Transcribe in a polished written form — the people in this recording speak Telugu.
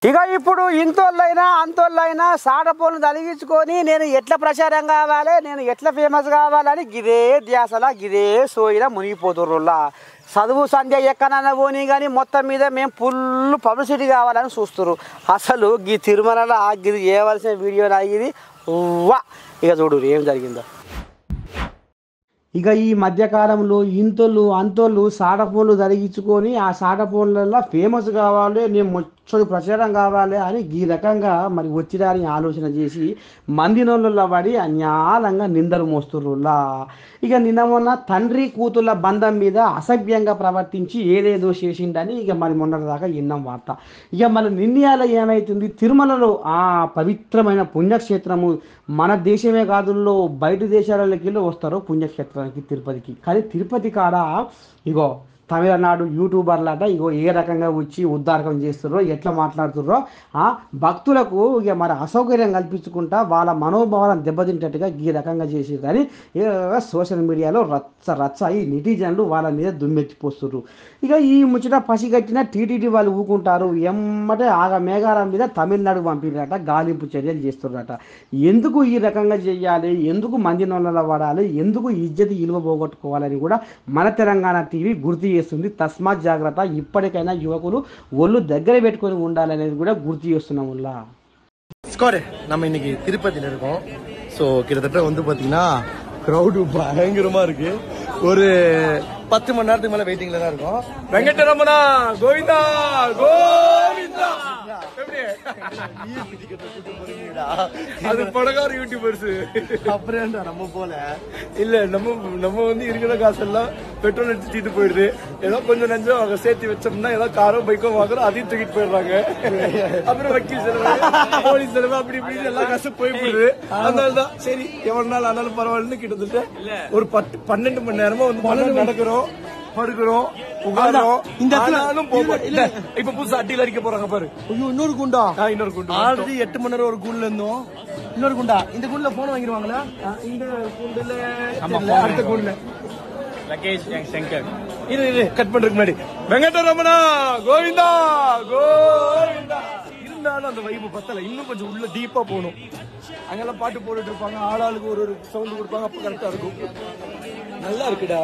ఇక ఇప్పుడు ఇంతోళ్ళైనా అంతోళ్ళైనా సాడపోను తలిగించుకొని నేను ఎట్లా ప్రచారం కావాలి, నేను ఎట్లా ఫేమస్ కావాలని గిదే ధ్యాసలా గిదే సోయిలా మునిగిపోతుర్రులా. చదువు సంధ్య ఎక్కడన్నా పోనీ కానీ మొత్తం మీద మేము ఫుల్ పబ్లిసిటీ కావాలని చూస్తున్నారు. అసలు గీ తిరుమలలో గిది చేయవలసిన వీడియో ఇది వా. ఇక చూడు ఏం జరిగిందో. ఇక ఈ మధ్యకాలంలో ఇంతోళ్ళు అంతోళ్ళు సాడపోన్లు జరిగించుకొని ఆ సాడపోన్లలో ఫేమస్ కావాలి, నేను మొచ్చడు ప్రచారం కావాలి అని ఈ రకంగా మరి వచ్చిరాని ఆలోచన చేసి మంది నోళ్ళల్లో పడి అన్యాలంగా నిందలు మోస్తుర్రులా. ఇక నిన్న మొన్న తండ్రి కూతుళ్ళ బంధం మీద అసభ్యంగా ప్రవర్తించి ఏదేదో చేసిండని ఇక మరి మొన్నటిదాకా విన్నాం వార్త. ఇక మన నిర్ణయాలు ఏమవుతుంది, తిరుమలలో ఆ పవిత్రమైన పుణ్యక్షేత్రము మన దేశమే కాదుల్లో బయట దేశాలకి వస్తారు పుణ్యక్షేత్రానికి తిరుపతికి. కానీ తిరుపతి కాడ ఇగో తమిళనాడు యూట్యూబర్లట ఇగో ఏ రకంగా వచ్చి ఉద్దారకం చేస్తున్నారో ఎట్లా మాట్లాడుతున్నారో భక్తులకు ఇక మరి అసౌకర్యం కల్పించుకుంటా వాళ్ళ మనోభావాలను దెబ్బతింటట్టుగా ఈ రకంగా చేసి కానీ సోషల్ మీడియాలో రచ్చ ఈ నెటిజన్లు వాళ్ళ మీద దుమ్మెత్తిపోస్తున్నారు. ఇక ఈ ముచ్చట పసిగట్టిన టీటీడీ వాళ్ళు ఊకుంటారు, ఎమ్మటే ఆగ మేఘాల మీద తమిళనాడు పంపిరట, గాలింపు చర్యలు చేస్తున్నారట. ఎందుకు ఈ రకంగా చేయాలి, ఎందుకు మంది నోళ్ళలో పడాలి, ఎందుకు ఇజ్జతి ఇలువ పోగొట్టుకోవాలని కూడా మన తెలంగాణ టీవీ గుర్తు చేస్తుంది. తస్మాత్ జాగ్రత్త, ఇప్పటికైనా యువకులు ఒళ్ళు దగ్గర పెట్టుకొని ఉండాలనేది కూడా గుర్తు చేస్తున్నాం. நம்ம இன்னைக்கு திருப்பதியில இருக்கோம். சோ கிட்டத்தட்ட வந்து பாத்தீங்கன்னா கிரௌடு பயங்கரமா இருக்கு. ஒரு 10 மணி நேரத்துக்கு மேல வெயிட்டிங்ல தான் இருக்கும். வெங்கடரமணா கோவிந்தா கோவிந்தா. அது படகார யூடியூபர்ஸ் அப்புறம் நம்ம போல இல்ல, நம்ம வந்து இருக்கிற காசெல்லாம் பெட்ரோல் அடிச்சுட்டு போயிடுது. ஏதோ கொஞ்சம் நஞ்சம் அவங்க சேர்த்து வச்சோம்னா ஏதோ காரோ பைக்கோ வாங்குறோம், அதையும் தூக்கிட்டு போயிடுறாங்க. அப்புறம் வக்கீல் செலவு, போலீஸ் செலவு, அப்படி இப்படி எல்லா காசும் போயிடுது. அதனாலதான் சரி எவ்வளவு நாள் ஆனாலும் பரவாயில்லன்னு கிட்டத்தட்ட ஒரு 12 மணி நேரமா வந்து நடக்கிறோம், படுக்கிறோம், உட்காரோம். இந்த இப்ப புதுசா அட்டியில் அடிக்க போறாங்க பாரு. இன்னொரு குண்டா, இன்னொரு குண்டா. ஆல்ரெடி 8 மணி நேரம் ஒரு குண்டுல இருந்தோம். இன்னொரு குண்டா. இந்த குண்டுல போன் வாங்கிடுவாங்களா? இந்த குண்டுல அடுத்த குண்டுல லகேஷ் சங்கர். இது கட் பண்றதுக்கு முன்னாடி வெங்கடரமணா கோவிந்தா கோவிந்தா. இருந்தாலும் அந்த வைப்பு பத்தல, இன்னும் கொஞ்சம் உள்ள டீப்பா போகணும். அங்கெல்லாம் பாட்டு போட்டுட்டு இருப்பாங்க, ஆளாளுக்கு ஒரு சவுண்ட் கொடுப்பாங்க, அப்ப கரெக்டா இருக்கும். நல்லா இருக்குடா.